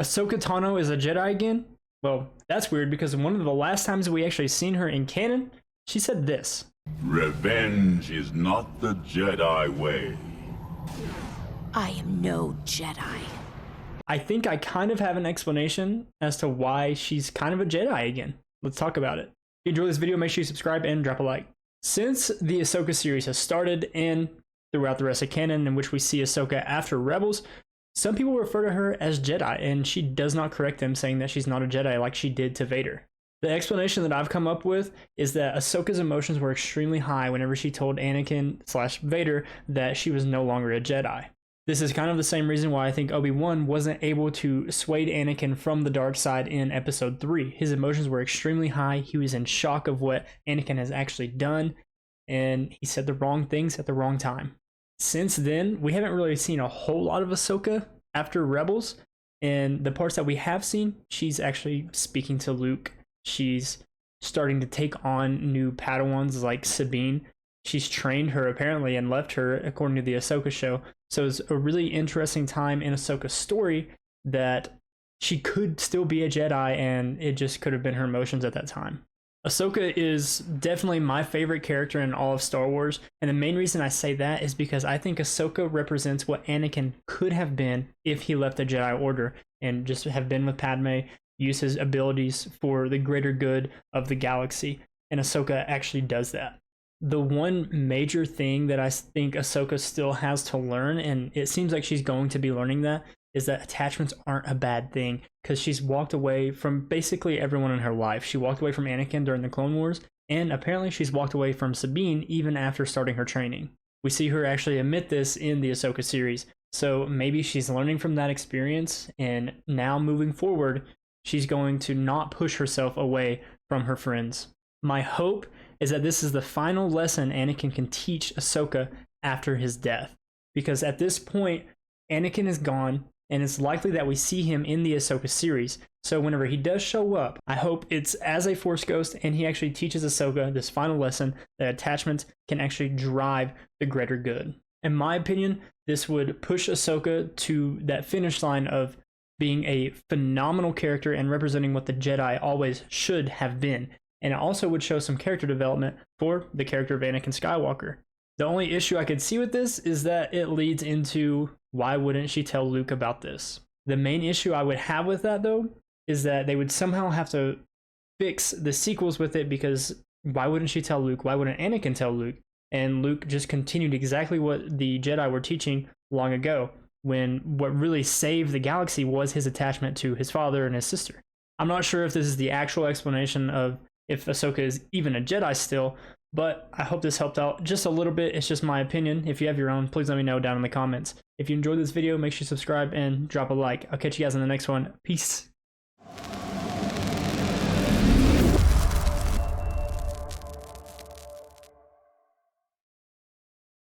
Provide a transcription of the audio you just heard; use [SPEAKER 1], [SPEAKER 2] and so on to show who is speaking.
[SPEAKER 1] Ahsoka Tano is a Jedi again? Well, that's weird because one of the last times we actually seen her in canon, she said this.
[SPEAKER 2] Revenge is not the Jedi way.
[SPEAKER 3] I am no Jedi.
[SPEAKER 1] I think I kind of have an explanation as to why she's kind of a Jedi again. Let's talk about it. If you enjoyed this video, make sure you subscribe and drop a like. Since the Ahsoka series has started and throughout the rest of canon in which we see Ahsoka after Rebels, some people refer to her as Jedi, and she does not correct them, saying that she's not a Jedi like she did to Vader. The explanation that I've come up with is that Ahsoka's emotions were extremely high whenever she told Anakin/Vader that she was no longer a Jedi. This is kind of the same reason why I think Obi-Wan wasn't able to sway Anakin from the dark side in episode 3. His emotions were extremely high. He was in shock of what Anakin has actually done, and he said the wrong things at the wrong time. Since then, we haven't really seen a whole lot of Ahsoka after Rebels, and the parts that we have seen, she's actually speaking to Luke. She's starting to take on new Padawans like Sabine. She's trained her apparently and left her, according to the Ahsoka show. So it's a really interesting time in Ahsoka's story that she could still be a Jedi, and it just could have been her emotions at that time. Ahsoka is definitely my favorite character in all of Star Wars, and the main reason I say that is because I think Ahsoka represents what Anakin could have been if he left the Jedi Order and just have been with Padme, use his abilities for the greater good of the galaxy, and Ahsoka actually does that. The one major thing that I think Ahsoka still has to learn, and it seems like she's going to be learning that, is that attachments aren't a bad thing, because she's walked away from basically everyone in her life. She walked away from Anakin during the Clone Wars, and apparently she's walked away from Sabine even after starting her training. We see her actually admit this in the Ahsoka series, so maybe she's learning from that experience, and now moving forward, she's going to not push herself away from her friends. My hope is that this is the final lesson Anakin can teach Ahsoka after his death, because at this point, Anakin is gone, and it's likely that we see him in the Ahsoka series. So whenever he does show up, I hope it's as a Force ghost and he actually teaches Ahsoka this final lesson that attachments can actually drive the greater good. In my opinion, this would push Ahsoka to that finish line of being a phenomenal character and representing what the Jedi always should have been. And it also would show some character development for the character of Anakin Skywalker. The only issue I could see with this is that it leads into why wouldn't she tell Luke about this? The main issue I would have with that, though, is that they would somehow have to fix the sequels with it, because why wouldn't she tell Luke? Why wouldn't Anakin tell Luke? And Luke just continued exactly what the Jedi were teaching long ago, when what really saved the galaxy was his attachment to his father and his sister. I'm not sure if this is the actual explanation of if Ahsoka is even a Jedi still, but I hope this helped out just a little bit. It's just my opinion. If you have your own, please let me know down in the comments. If you enjoyed this video, make sure you subscribe and drop a like. I'll catch you guys in the next one. Peace.